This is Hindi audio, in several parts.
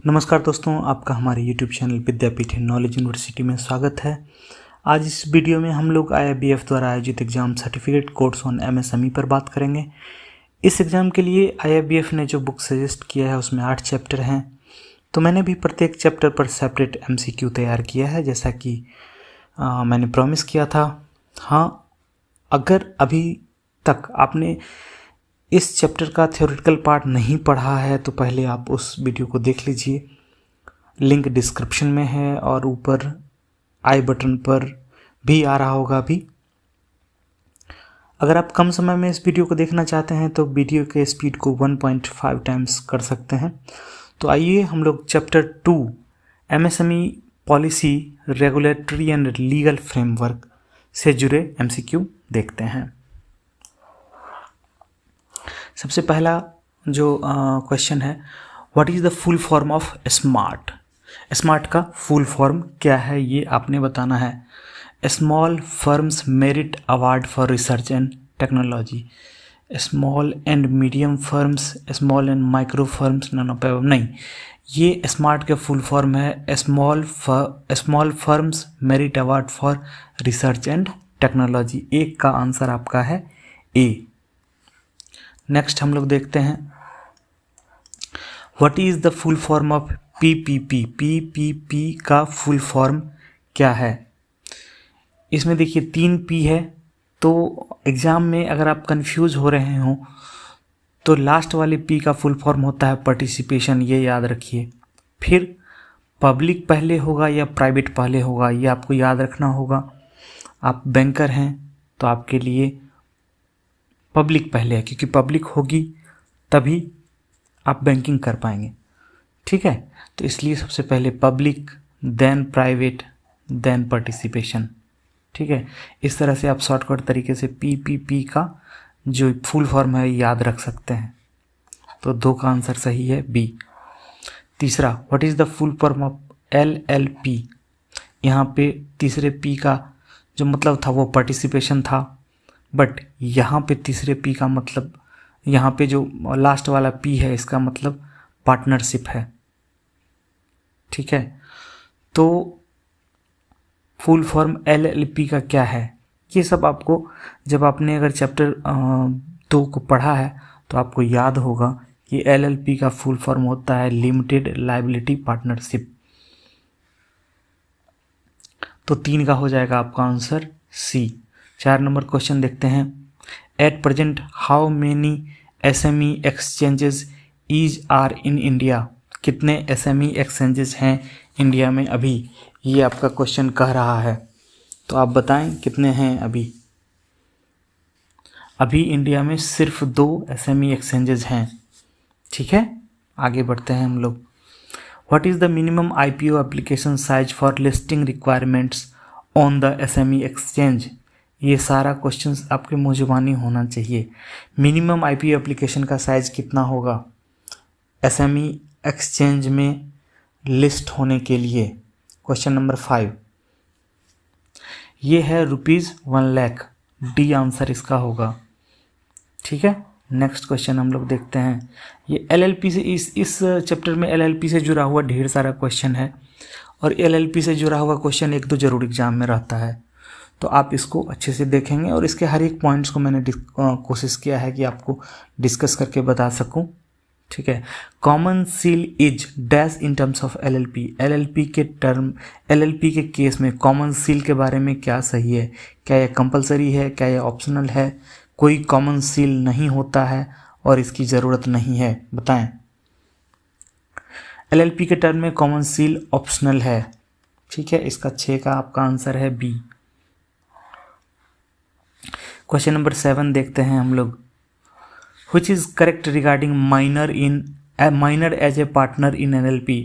नमस्कार दोस्तों, आपका हमारे YouTube चैनल विद्यापीठ नॉलेज यूनिवर्सिटी में स्वागत है। आज इस वीडियो में हम लोग IIBF द्वारा आयोजित exam certificate course on MSME पर बात करेंगे। इस एग्ज़ाम के लिए IIBF ने जो बुक सजेस्ट किया है उसमें 8 चैप्टर हैं, तो मैंने भी प्रत्येक चैप्टर पर सेपरेट MCQ तैयार किया है, जैसा कि मैंने प्रॉमिस किया था। हाँ, अगर अभी तक आपने इस चैप्टर का थ्योरेटिकल पार्ट नहीं पढ़ा है तो पहले आप उस वीडियो को देख लीजिए। लिंक डिस्क्रिप्शन में है और ऊपर आई बटन पर भी आ रहा होगा अभी। अगर आप कम समय में इस वीडियो को देखना चाहते हैं तो वीडियो के स्पीड को 1.5 टाइम्स कर सकते हैं। तो आइए हम लोग chapter 2 MSME policy, regulatory and legal framework से जुड़े MCQ देखते हैं। सबसे पहला जो क्वेश्चन है, what is the full form of smart. Smart का फुल फॉर्म क्या है ये आपने बताना है। Small firms merit award for research and technology. Small and medium firms, small and micro firms, नहीं, ये स्मार्ट के फुल फॉर्म है small firms merit award for research and technology. एक का आंसर आपका है ए। नेक्स्ट हम लोग देखते हैं, what is the full form of PPP। PPP का फुल फॉर्म क्या है। इसमें देखिए 3 P है, तो एग्ज़ाम में अगर आप कंफ्यूज हो रहे हो तो लास्ट वाले P का फुल फॉर्म होता है पार्टिसिपेशन, ये याद रखिए। फिर पब्लिक पहले होगा या प्राइवेट पहले होगा, ये आपको याद रखना होगा। आप बैंकर हैं तो आपके लिए पब्लिक पहले है, क्योंकि पब्लिक होगी तभी आप बैंकिंग कर पाएंगे, ठीक है। तो इसलिए सबसे पहले public, then private, then participation, ठीक है। इस तरह से आप शॉर्टकट तरीके से PPP का जो फुल फॉर्म है याद रख सकते हैं। तो 2 का आंसर सही है बी। तीसरा, what is the full form of LLP। यहाँ पे तीसरे P का जो मतलब था वो पार्टिसिपेशन था, बट यहाँ पे तीसरे P का मतलब, यहाँ पे जो लास्ट वाला P है इसका मतलब पार्टनरशिप है, ठीक है। तो फुल फॉर्म LLP का क्या है, ये सब आपको जब आपने अगर चैप्टर 2 को पढ़ा है तो आपको याद होगा कि LLP का फुल फॉर्म होता है लिमिटेड लायबिलिटी पार्टनरशिप। तो 3 का हो जाएगा आपका आंसर C। 4 नंबर क्वेश्चन देखते हैं, at present how many SME exchanges are in India. कितने SME एक्सचेंजेस हैं इंडिया में अभी, ये आपका क्वेश्चन कह रहा है। तो आप बताएं कितने हैं अभी। अभी इंडिया में सिर्फ 2 SME एक्सचेंजेस हैं, ठीक है। आगे बढ़ते हैं हम लोग, what is the minimum IPO application size for listing requirements on the SME exchange. ये सारा क्वेश्चन आपके मुँह जुबानी होना चाहिए। मिनिमम IPO एप्लीकेशन का साइज़ कितना होगा SME एक्सचेंज में लिस्ट होने के लिए। क्वेश्चन नंबर 5, ये है ₹1 लाख, डी आंसर इसका होगा, ठीक है। नेक्स्ट क्वेश्चन हम लोग देखते हैं, ये LLP से इस चैप्टर में LLP से जुड़ा हुआ ढेर सारा क्वेश्चन है, और LLP से जुड़ा हुआ क्वेश्चन 1-2 जरूर एग्जाम में रहता है, तो आप इसको अच्छे से देखेंगे। और इसके हर एक पॉइंट्स को मैंने कोशिश किया है कि आपको डिस्कस करके बता सकूं, ठीक है। Common seal is dash in terms of LLP। LLP के केस में कॉमन सील के बारे में क्या सही है, क्या यह कंपलसरी है, क्या यह ऑप्शनल है। कोई कॉमन सील नहीं होता है और इसकी ज़रूरत नहीं है, बताएं। LLP के टर्म में कॉमन सील ऑप्शनल है, ठीक है। इसका 6 का आपका आंसर है बी। क्वेश्चन नंबर 7 देखते हैं हम लोग, which is correct regarding minor as a partner in LLP।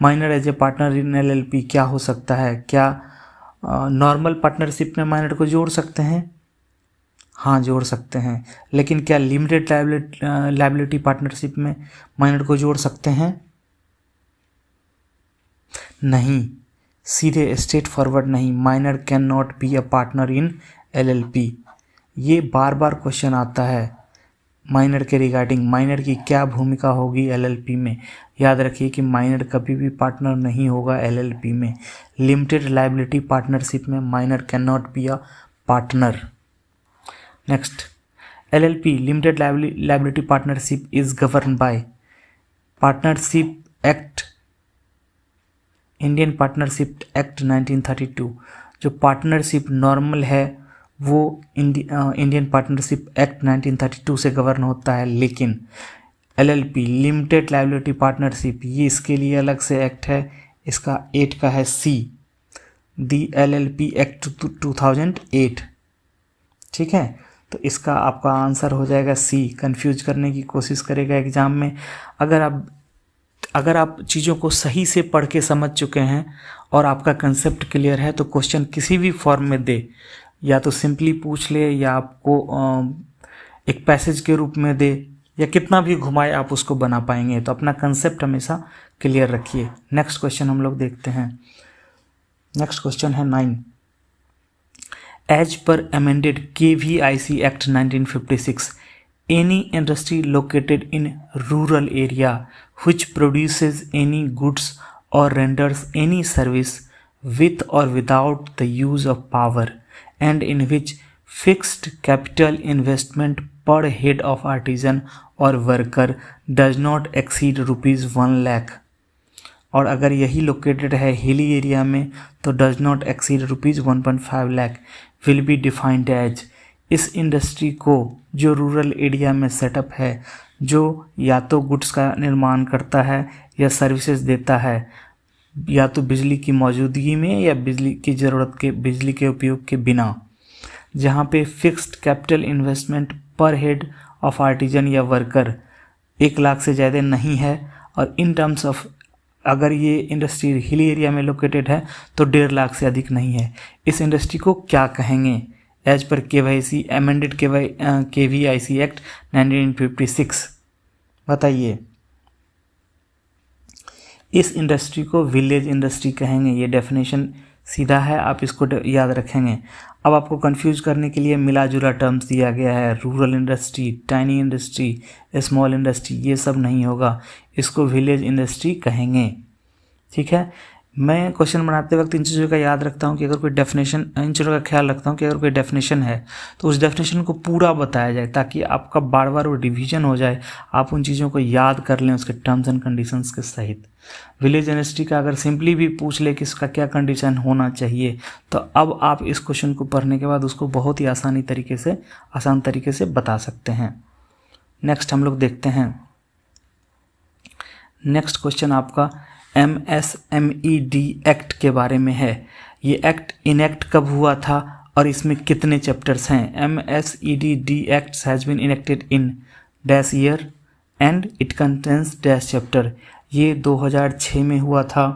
Minor as a partner in LLP क्या हो सकता है। क्या नॉर्मल पार्टनरशिप में माइनर को जोड़ सकते हैं, हाँ जोड़ सकते हैं, लेकिन क्या लिमिटेड लायबिलिटी पार्टनरशिप में माइनर को जोड़ सकते हैं, नहीं, सीधे स्ट्रेट फॉरवर्ड नहीं। Minor can not be a partner in LLP। ये बार बार क्वेश्चन आता है, माइनर के रिगार्डिंग माइनर की क्या भूमिका होगी एलएलपी में। याद रखिए कि माइनर कभी भी पार्टनर नहीं होगा एलएलपी में। लिमिटेड लायबिलिटी पार्टनरशिप में minor can not be a partner. Next, LLP limited liability partnership is govern bye partnership act, Indian partnership act 1932। जो पार्टनरशिप नॉर्मल है वो इंडियन पार्टनरशिप एक्ट 1932 से गवर्न होता है, लेकिन एलएलपी लिमिटेड लायबिलिटी पार्टनरशिप ये इसके लिए अलग से एक्ट है। इसका 8 का है सी, दी एलएलपी एक्ट 2008। ठीक है, तो इसका आपका आंसर हो जाएगा सी। कंफ्यूज करने की कोशिश करेगा एग्जाम में। अगर आप चीज़ों को सही से पढ़ के समझ चुके हैं और आपका कंसेप्ट क्लियर है तो क्वेश्चन किसी भी फॉर्म में दे, या तो सिंपली पूछ ले या आपको एक पैसेज के रूप में दे या कितना भी घुमाए आप उसको बना पाएंगे। तो अपना कंसेप्ट हमेशा क्लियर रखिए। नेक्स्ट क्वेश्चन हम लोग देखते हैं। नेक्स्ट क्वेश्चन है 9। As per amended KVIC act 1956, any industry located in rural area which produces any goods or renders any service with or without the use of power and in which fixed capital investment per head of artisan or worker does not exceed ₹1 lakh, और अगर यही लोकेटेड है हिली एरिया में तो does not exceed ₹1.5 lakh will be defined as. इस इंडस्ट्री को जो रूरल एरिया में सेटअप है, जो या तो गुड्स का निर्माण करता है या सर्विसेज देता है, या तो बिजली की मौजूदगी में या बिजली की ज़रूरत के बिजली के उपयोग के बिना, जहाँ पे फिक्स्ड कैपिटल इन्वेस्टमेंट पर हेड ऑफ आर्टिजन या वर्कर 1 लाख से ज़्यादा नहीं है, और इन टर्म्स ऑफ अगर ये इंडस्ट्री हिली एरिया में लोकेटेड है तो 1.5 लाख से अधिक नहीं है। इस इंडस्ट्री को क्या कहेंगे as per KVIC amended KVIC act 1956? बताइए। इस इंडस्ट्री को विलेज इंडस्ट्री कहेंगे। ये डेफिनेशन सीधा है, आप इसको याद रखेंगे। अब आपको कंफ्यूज करने के लिए मिला जुला टर्म्स दिया गया है, rural industry, tiny industry, small industry, ये सब नहीं होगा, इसको विलेज इंडस्ट्री कहेंगे। ठीक है, मैं क्वेश्चन बनाते वक्त इन चीज़ों का याद रखता हूँ कि अगर कोई डेफिनेशन, इन चीज़ों का ख्याल रखता हूँ कि अगर कोई डेफिनेशन है तो उस डेफिनेशन को पूरा बताया जाए, ताकि आपका बार बार वो रिवीजन हो जाए, आप उन चीज़ों को याद कर लें उसके टर्म्स एंड कंडीशंस के सहित। विलेज इंडस्ट्री का अगर सिंपली भी पूछ ले कि इसका क्या कंडीशन होना चाहिए, तो अब आप इस क्वेश्चन को पढ़ने के बाद उसको बहुत ही आसान तरीके से बता सकते हैं। नेक्स्ट हम लोग देखते हैं। नेक्स्ट क्वेश्चन आपका MSMED एक्ट के बारे में है। ये एक्ट इनेक्ट कब हुआ था और इसमें कितने चैप्टर्स हैं? MSED act has been enacted in dash year and it contains dash chapter. ये 2006 में हुआ था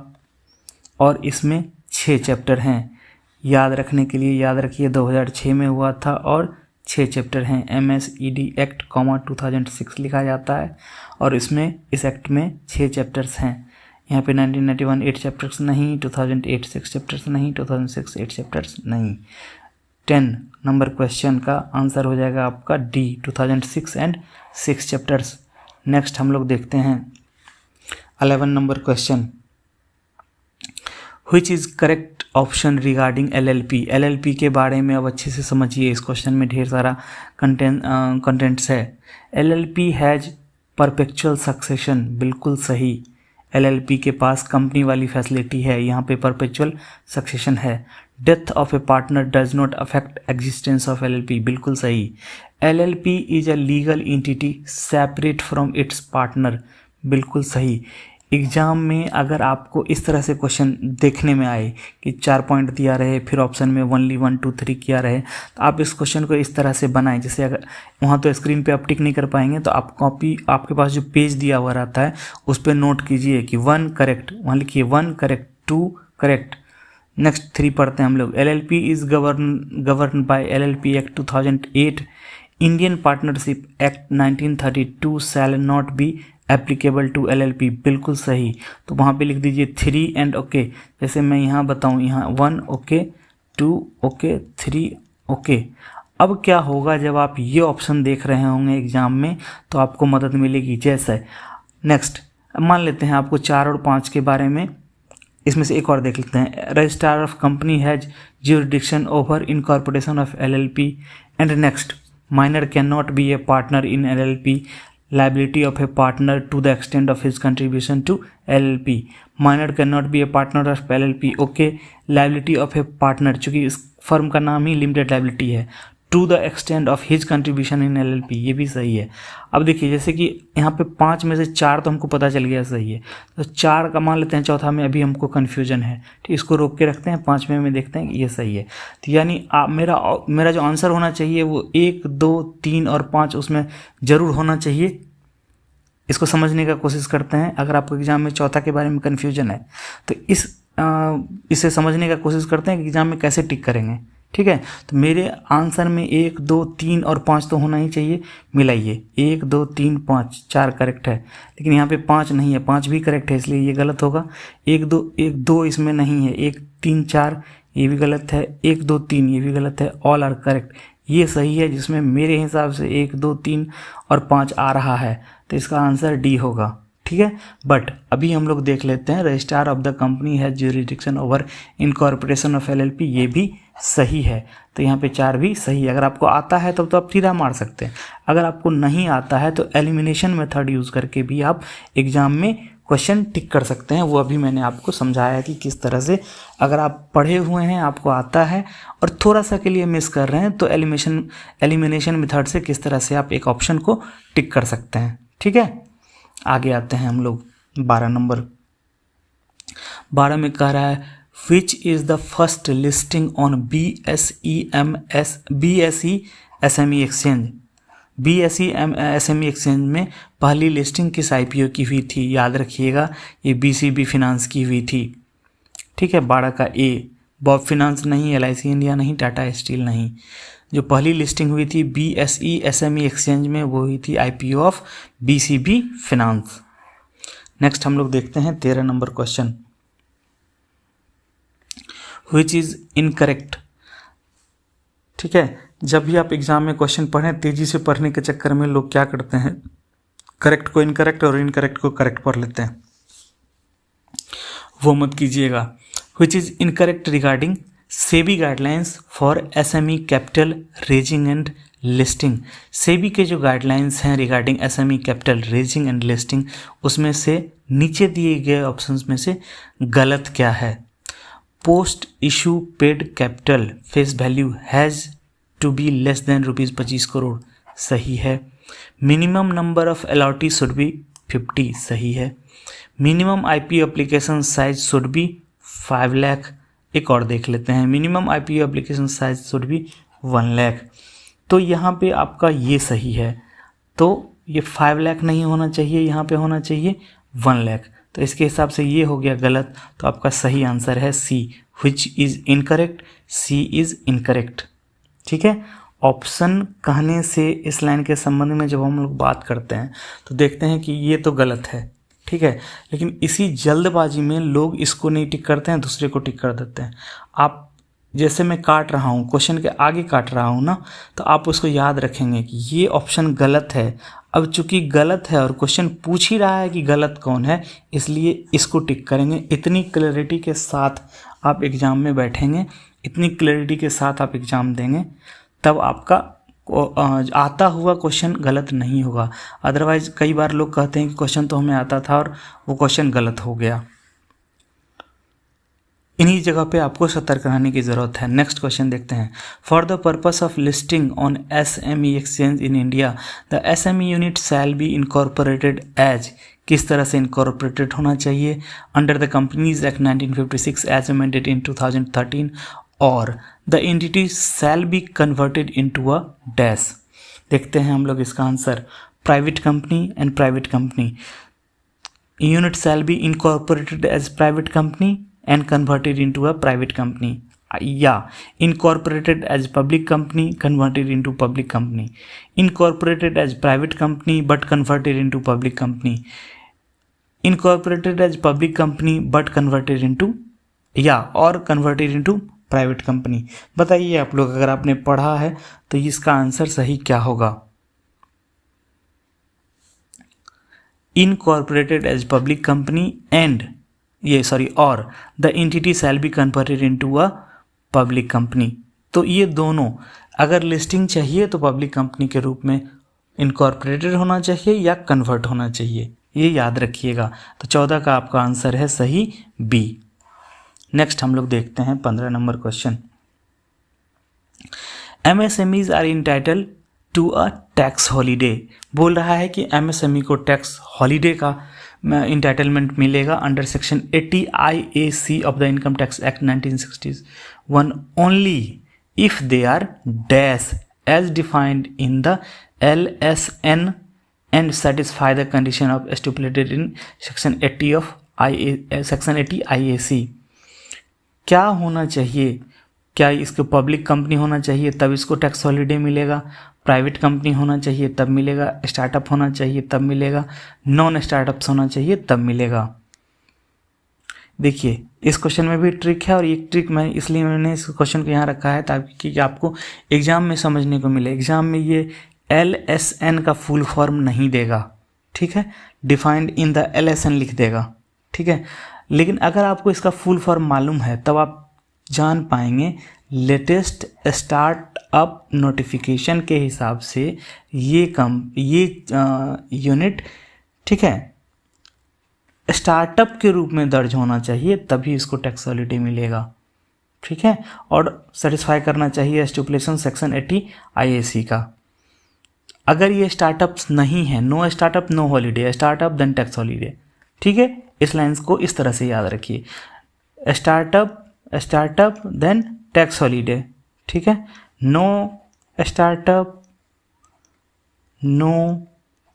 और इसमें 6 चैप्टर हैं। याद रखने के लिए याद रखिए 2006 में हुआ था और 6 चैप्टर हैं। MSED एक्ट 2006 लिखा जाता है और इसमें इस एक्ट में 6 चैप्टर्स हैं। यहाँ पे 1991 8 चैप्टर्स नहीं, 2008 6 चैप्टर्स नहीं, 2006 8 चैप्टर्स नहीं। 10 नंबर क्वेश्चन का आंसर हो जाएगा आपका डी, 2006 एंड 6 चैप्टर्स। नेक्स्ट हम लोग देखते हैं 11 number question. Which is correct option regarding LLP? LLP के बारे में अब अच्छे से समझिए, इस क्वेश्चन में ढेर सारा कंटेंट्स है। LLP हैज परपेचुअल सक्सेशन, बिल्कुल सही। LLP के पास कंपनी वाली फैसिलिटी है, यहाँ पे परपेचुअल सक्सेशन है। Death of A partner does not affect existence of LLP, बिल्कुल सही। LLP is a legal entity separate from its partner, बिल्कुल सही। एग्जाम में अगर आपको इस तरह से क्वेश्चन देखने में आए कि 4 पॉइंट दिया रहे, फिर ऑप्शन में ओनली 1 2 3 किया रहे, तो आप इस क्वेश्चन को इस तरह से बनाएं। जैसे अगर वहाँ तो स्क्रीन पे आप टिक नहीं कर पाएंगे, तो आप कॉपी, आपके पास जो पेज दिया हुआ रहता है उस पर नोट कीजिए कि 1 करेक्ट, वहाँ लिखिए 1 करेक्ट, 2 करेक्ट। नेक्स्ट 3 पढ़ते हैं हम लोग। LLP is govern by LLP act 2008, Indian partnership act 1932 shall not be applicable to LLP, बिल्कुल सही। तो वहाँ पे लिख दीजिए 3 एंड ओके। जैसे मैं यहाँ बताऊँ, यहाँ 1 ओके, 2 ओके, 3 ओके। अब क्या होगा जब आप ये ऑप्शन देख रहे होंगे एग्जाम में तो आपको मदद मिलेगी। जैसे नेक्स्ट मान लेते हैं आपको 4 और 5 के बारे में, इसमें से एक और देख लेते हैं। Registrar of company has jurisdiction over incorporation of LLP and next minor can not be A partner in LLP, liability of a partner to the extent of his contribution to LLP, minor cannot be a partner of LLP, okay, liability of a partner, चूँकि इस फर्म का नाम ही लिमिटेड लाइबिलिटी है, to the extent of his contribution in LLP, ये भी सही है। अब देखिए जैसे कि यहाँ पे 5 में से 4 तो हमको पता चल गया सही है, तो 4 का मान लेते हैं, चौथा में अभी हमको कन्फ्यूजन है, ठीक, इसको रोक के रखते हैं, 5वें में देखते हैं कि ये सही है। तो यानी मेरा जो आंसर होना चाहिए वो 1, 2, 3 और 5 उसमें ज़रूर होना चाहिए। इसको समझने का कोशिश करते हैं। अगर आपको एग्जाम में चौथा के बारे में कन्फ्यूजन है तो इसे समझने का कोशिश करते हैं कि एग्जाम में कैसे टिक करेंगे, ठीक है। तो मेरे आंसर में 1, 2, 3 और 5 तो होना ही चाहिए, मिलाइए 1, 2, 3, 5, 4 करेक्ट है, लेकिन यहाँ पे 5 नहीं है, 5 भी करेक्ट है, इसलिए ये गलत होगा। 1, 2 इसमें नहीं है, 1, 3, 4 ये भी गलत है, 1, 2, 3 ये भी गलत है, ऑल आर करेक्ट, ये सही है, जिसमें मेरे हिसाब से 1, 2, 3 और 5 आ रहा है, तो इसका आंसर डी होगा, ठीक है। बट अभी हम लोग देख लेते हैं registrar of the company has jurisdiction over incorporation of LLP, ये भी सही है, तो यहाँ पे 4 भी सही है। अगर आपको आता है तब तो आप सीधा मार सकते हैं, अगर आपको नहीं आता है तो एलिमिनेशन मेथड यूज़ करके भी आप एग्जाम में क्वेश्चन टिक कर सकते हैं। वो अभी मैंने आपको समझाया कि किस तरह से, अगर आप पढ़े हुए हैं, आपको आता है और थोड़ा सा के लिए मिस कर रहे हैं तो एलिमिनेशन मेथड से किस तरह से आप एक ऑप्शन को टिक कर सकते हैं, ठीक है। आगे आते हैं हम लोग 12 नंबर। 12 में कह रहा है which is the first listing on BSE SME exchange. BSE SME exchange में पहली लिस्टिंग किस IPO की हुई थी? याद रखिएगा ये BCB फिनांस की हुई थी, ठीक है। 12 का ए, बॉब फिनांस नहीं, LIC इंडिया नहीं, टाटा स्टील नहीं। जो पहली लिस्टिंग हुई थी BSE SME एक्सचेंज में वो हुई थी IPO of BCB finance. Next हम लोग देखते हैं 13 number question, which is incorrect, ठीक है। जब भी आप एग्जाम में क्वेश्चन पढ़ें, तेजी से पढ़ने के चक्कर में लोग क्या करते हैं, करेक्ट को इनकरेक्ट और इनकरेक्ट को करेक्ट पढ़ लेते हैं, वो मत कीजिएगा। Which is incorrect regarding SEBI guidelines for SME capital raising and listing. SEBI के जो गाइडलाइंस हैं regarding SME capital raising and listing, उसमें से नीचे दिए गए ऑप्शंस में से गलत क्या है? Post issue paid capital face value has to be less than ₹25 crore, सही है। Minimum number of allottee should be 50, सही है। Minimum IPO application size should be 5 lakh. एक और देख लेते हैं, minimum IPO application size should be 1 lakh. तो यहाँ पे आपका ये सही है, तो ये 5 लाख नहीं होना चाहिए, यहाँ पे होना चाहिए 1 लाख, तो इसके हिसाब से ये हो गया गलत। तो आपका सही आंसर है C, which is incorrect, C is incorrect, ठीक है। ऑप्शन कहने से इस लाइन के संबंध में जब हम लोग बात करते हैं तो देखते हैं कि ये तो गलत है, ठीक है, लेकिन इसी जल्दबाजी में लोग इसको नहीं टिक करते हैं, दूसरे को टिक कर देते हैं। आप जैसे मैं काट रहा हूँ, क्वेश्चन के आगे काट रहा हूँ ना, तो आप उसको याद रखेंगे कि ये ऑप्शन गलत है। अब चूंकि गलत है और क्वेश्चन पूछ ही रहा है कि गलत कौन है, इसलिए इसको टिक करेंगे। इतनी क्लैरिटी के साथ आप एग्ज़ाम में बैठेंगे, इतनी क्लैरिटी के साथ आप एग्ज़ाम देंगे, तब आपका आता हुआ क्वेश्चन गलत नहीं होगा। अदरवाइज कई बार लोग कहते हैं कि क्वेश्चन तो हमें आता था और वो क्वेश्चन गलत हो गया। इन्हीं जगह पे आपको सतर्क रहने की ज़रूरत है। नेक्स्ट क्वेश्चन देखते हैं। For the purpose of listing on SME exchange in India the SME unit shall be incorporated as, किस तरह से इनकॉर्पोरेटेड होना चाहिए? Under the companies act 1956 as amended in 2013, और the entity shall be converted into a dash. देखते हैं हम लोग इसका answer. Private company and private company, unit shall be incorporated as private company and converted into a private company, incorporated as public company converted into public company, incorporated as private company but converted into public company, incorporated as public company but converted into or converted into private company. बताइए आप लोग, अगर आपने पढ़ा है तो इसका आंसर सही क्या होगा? Incorporated as public company and और the entity shall be converted into a public company. तो ये दोनों, अगर लिस्टिंग चाहिए तो पब्लिक कंपनी के रूप में इनकॉर्पोरेटेड होना चाहिए या कन्वर्ट होना चाहिए, ये याद रखिएगा। तो 14 का आपका आंसर है सही बी। नेक्स्ट हम लोग देखते हैं 15 number question. MSMEs are entitle to a tax holiday. बोल रहा है कि MSME को टैक्स हॉलीडे का इंटाइटलमेंट मिलेगा under section 80 IAC of the income tax act 1961 only if they are dash as defined in the LSN and satisfy the condition of stipulated in section 80 of section 80 IAC। क्या होना चाहिए? क्या इसको पब्लिक कंपनी होना चाहिए तब इसको टैक्स हॉलीडे मिलेगा, प्राइवेट कंपनी होना चाहिए तब मिलेगा, स्टार्टअप होना चाहिए तब मिलेगा, नॉन स्टार्टअप्स होना चाहिए तब मिलेगा? देखिए इस क्वेश्चन में भी ट्रिक है, और ये ट्रिक इसलिए मैंने इस क्वेश्चन को यहाँ रखा है ताकि आपको एग्जाम में समझने को मिले। एग्जाम में ये LSN का फुल फॉर्म नहीं देगा, ठीक है, डिफाइंड इन द LSN लिख देगा, ठीक है। लेकिन अगर आपको इसका फुल फॉर्म मालूम है तब आप जान पाएंगे लेटेस्ट स्टार्टअप नोटिफिकेशन के हिसाब से ये यूनिट, ठीक है, स्टार्टअप के रूप में दर्ज होना चाहिए तभी इसको टैक्स हॉलीडे मिलेगा, ठीक है। और सेटिस्फाई करना चाहिए स्टिपुलेशन सेक्शन 80 IAC का। अगर ये स्टार्टअप्स नहीं है, no startup no holiday, startup then tax holiday, ठीक है। इस लाइन्स को इस तरह से याद रखिए, स्टार्टअप देन टैक्स हॉलीडे, ठीक है। No startup no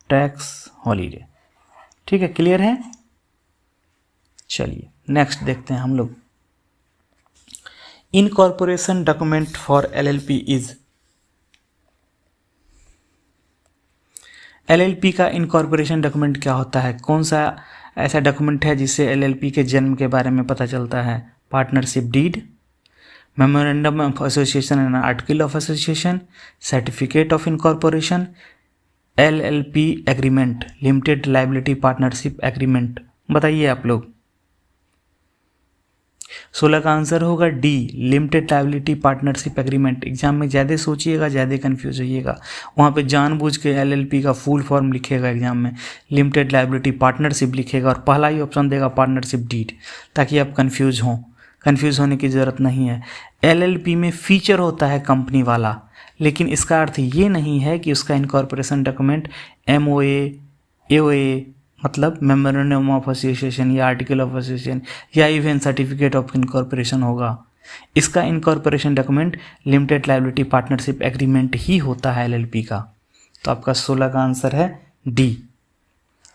tax holiday, ठीक है। क्लियर है? चलिए नेक्स्ट देखते हैं हम लोग। Incorporation document for LLP is. LLP का इनकॉर्पोरेशन डॉक्यूमेंट क्या होता है? कौन सा ऐसा डॉक्यूमेंट है जिससे LLP के जन्म के बारे में पता चलता है? Partnership deed, memorandum of association and article of association, certificate of incorporation, LLP agreement, limited liability partnership agreement. बताइए आप लोग। 16 का आंसर होगा D, limited liability partnership agreement. Exam में ज़्यादा सोचिएगा, ज़्यादा कंफ्यूज होइएगा, वहाँ पे जानबूझ के LLP का फुल फॉर्म लिखेगा एग्जाम में, लिमिटेड लाइबिलिटी पार्टनरशिप लिखेगा और पहला ही ऑप्शन देगा पार्टनरशिप डीड, ताकि आप कंफ्यूज हों। कंफ्यूज होने की ज़रूरत नहीं है। LLP में फीचर होता है कंपनी वाला, लेकिन इसका अर्थ ये नहीं है कि उसका इनकॉर्पोरेशन डॉक्यूमेंट MOA, AOA मतलब मेमोरेंडम ऑफ एसोसिएशन या आर्टिकल ऑफ एसोसिएशन या इवन सर्टिफिकेट ऑफ इनकॉर्पोरेशन होगा। इसका incorporation document limited liability partnership agreement ही होता है LLP का। तो आपका 16 का आंसर है D.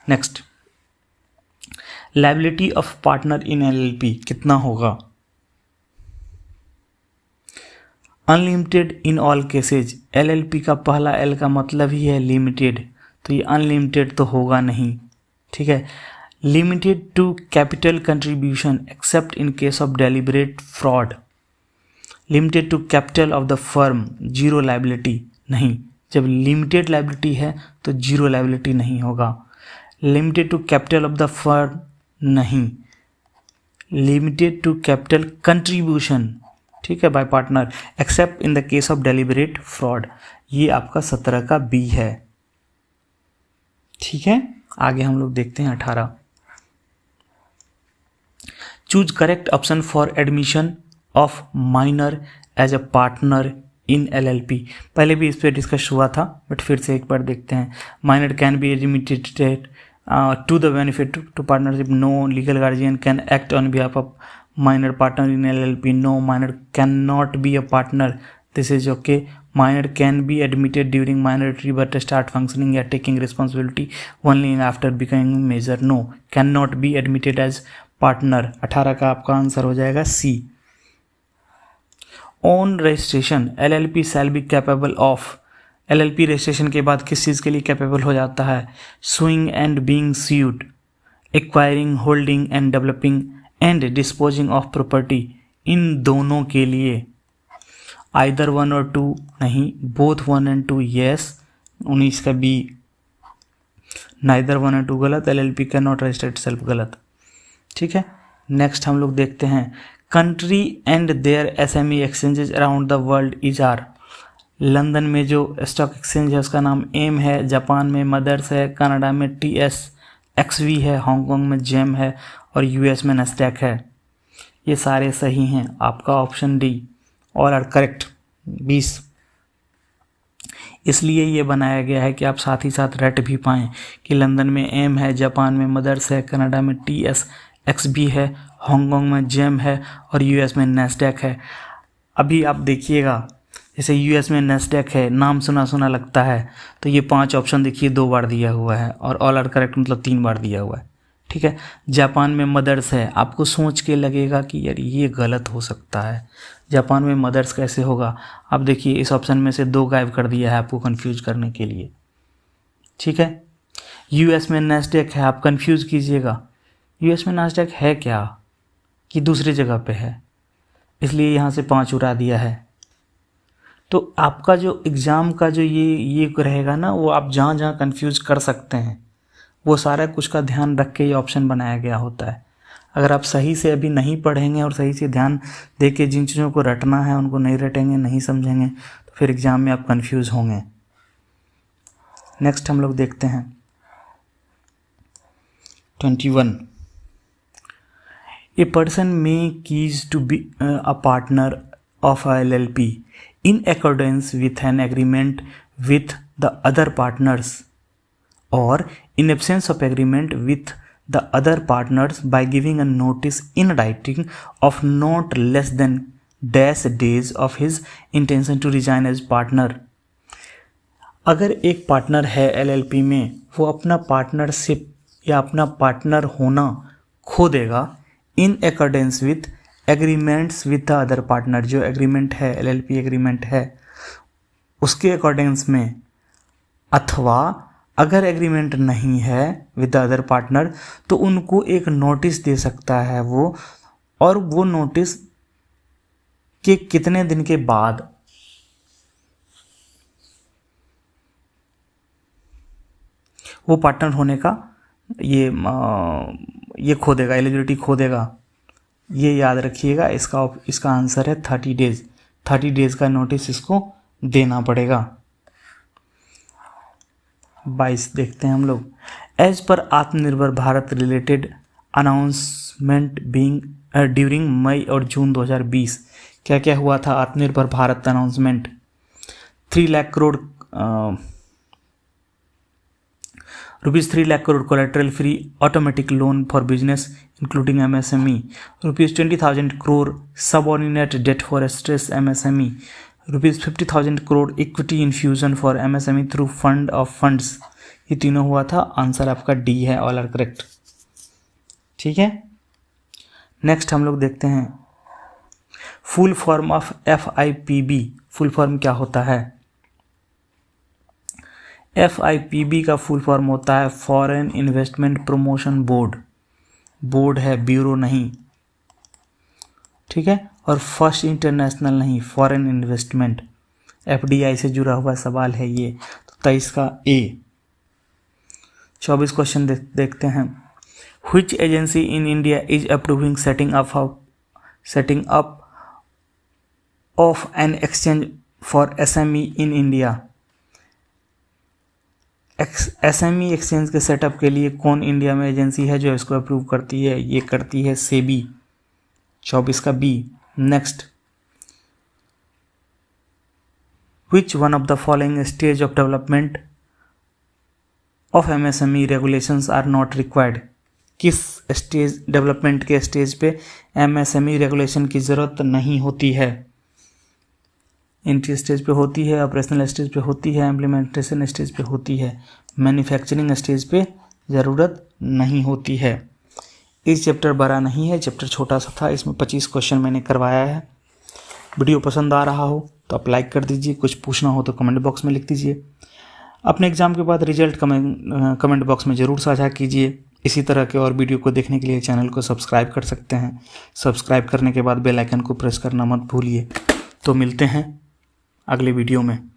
Next, liability of partner in LLP कितना होगा? Unlimited in all cases. LLP का पहला L का मतलब ही है लिमिटेड, तो ये अनलिमिटेड तो होगा नहीं, ठीक है। Limited to capital contribution except in case of deliberate fraud. Limited to capital of the firm, zero liability नहीं। जब लिमिटेड लाइबिलिटी है तो जीरो लाइबिलिटी नहीं होगा। Limited to capital of the firm नहीं। लिमिटेड टू कैपिटल कंट्रीब्यूशन, ठीक है, by partner except in the case of deliberate fraud. ये आपका 17 का बी है, ठीक है। आगे हम लोग देखते हैं 18। Choose correct option for admission of minor as a partner in LLP। पहले भी इस पर डिस्कस हुआ था, बट फिर से एक बार देखते हैं। Minor can be admitted to the benefit to partnership. No legal guardian can act on behalf of minor partner in LLP. No, minor cannot be a partner. This is okay. Minor can be admitted during minority but start functioning or taking responsibility only after becoming major. No, cannot be admitted as partner. 18 का आपका आंसर हो जाएगा C. On registration, LLP shall be capable of. LLP registration के बाद किस चीज़ के लिए कैपेबल हो जाता है? Suing and being sued, acquiring, holding and developing and disposing of property इन दोनों के लिए आइदर 1 और 2 नहीं, बोथ 1 एंड 2 यस। 19 का बी, नाइदर 1 और 2 गलत, LLP can not register itself गलत। ठीक है, नेक्स्ट हम लोग देखते हैं country and their SME exchanges around the world is are. London में जो स्टॉक एक्सचेंज है उसका नाम एम है, जापान में मदर्स है, कनाडा में TSXV है, हांगकांग में जेम है और US में नैस्डैक है। ये सारे सही हैं, आपका option D all are correct 20। इसलिए ये बनाया गया है कि आप साथ ही साथ रट भी पाएँ कि लंदन में एम है, जापान में मदर्स है, कनाडा में TSXV है, हांगकांग में जेम है और US में नैस्डैक है। अभी आप देखिएगा, जैसे US में नैस्डैक है, नाम सुना सुना लगता है, तो ये 5 ऑप्शन देखिए 2 बार दिया हुआ है और ऑल आर करेक्ट मतलब 3 बार दिया हुआ है। ठीक है, जापान में मदर्स है, आपको सोच के लगेगा कि यार ये गलत हो सकता है, जापान में मदर्स कैसे होगा। अब देखिए इस ऑप्शन में से 2 गायब कर दिया है आपको कंफ्यूज करने के लिए। ठीक है, US में नैस्डैक है, आप कंफ्यूज कीजिएगा US में नैस्डैक है क्या कि दूसरी जगह पे है, इसलिए यहाँ से 5 उड़ा दिया है। तो आपका जो एग्ज़ाम का जो ये रहेगा ना, वो आप जहाँ जहाँ कंफ्यूज कर सकते हैं वो सारा कुछ का ध्यान रख के ये ऑप्शन बनाया गया होता है। अगर आप सही से अभी नहीं पढ़ेंगे और सही से ध्यान दे के जिन चीज़ों को रटना है उनको नहीं रटेंगे, नहीं समझेंगे, तो फिर एग्ज़ाम में आप कंफ्यूज होंगे। नेक्स्ट हम लोग देखते हैं 21। A person may keys to be a partner of a LLP in accordance with an agreement with the other partners or in absence of agreement with the other partners by giving a notice in writing of not less than dash days of his intention to resign as partner। अगर एक पार्टनर है LLP में, वो अपना पार्टनरशिप या अपना पार्टनर होना खो देगा in accordance with agreements with the other partner. जो एग्रीमेंट है LLP एग्रीमेंट है उसके अकॉर्डिंग्स में, अथवा अगर एग्रीमेंट नहीं है विद द अदर पार्टनर तो उनको एक नोटिस दे सकता है वो, और वो नोटिस के कितने दिन के बाद वो पार्टनर होने का ये खो देगा, एलिजिबिलिटी खो देगा। ये याद रखिएगा, इसका आंसर है 30 डेज। 30 डेज का नोटिस इसको देना पड़ेगा। 22 देखते हैं हम लोग। As per Atmanirbhar Bharat related announcement being during May और जून 2020 क्या क्या हुआ था। Atmanirbhar Bharat announcement 3 lakh crore ₹3 lakh crore collateral free automatic loan for business including MSME, ₹20,000 crore subordinate debt for stress MSME, ₹50,000 crore equity infusion for MSME through fund of funds. ये तीनों हुआ था। आंसर आपका डी है, ऑल आर करेक्ट। ठीक है, नेक्स्ट हम लोग देखते हैं full form of FIPB। Full form क्या होता है। FIPB का फुल फॉर्म होता है foreign investment promotion board. Board है, ब्यूरो नहीं। ठीक है, और फर्स्ट इंटरनेशनल नहीं, फॉरेन इन्वेस्टमेंट FDI से जुड़ा हुआ सवाल है ये। तो 23 का A। 24 क्वेश्चन देखते हैं। Which agency in India is approving setting up of an exchange for SME in India. SME exchange के सेटअप के लिए कौन इंडिया में एजेंसी है जो इसको अप्रूव करती है। ये करती है SEBI। 24 का B। Next, which one of the following stage of development of MSME regulations are not required. किस स्टेज डेवलपमेंट के स्टेज पे MSME रेगुलेशन की ज़रूरत नहीं होती है। एंट्री स्टेज पे होती है, ऑपरेशनल स्टेज पे होती है, इम्प्लीमेंटेशन स्टेज पे होती है, मैन्युफैक्चरिंग स्टेज पे ज़रूरत नहीं होती है। इस चैप्टर बड़ा नहीं है, चैप्टर छोटा सा था, इसमें 25 क्वेश्चन मैंने करवाया है। वीडियो पसंद आ रहा हो तो आप लाइक कर दीजिए, कुछ पूछना हो तो कमेंट बॉक्स में लिख दीजिए। अपने एग्ज़ाम के बाद रिजल्ट कमेंट बॉक्स में ज़रूर साझा कीजिए। इसी तरह के और वीडियो को देखने के लिए चैनल को सब्सक्राइब कर सकते हैं। सब्सक्राइब करने के बाद बेल आइकन को प्रेस करना मत भूलिए। तो मिलते हैं अगले वीडियो में।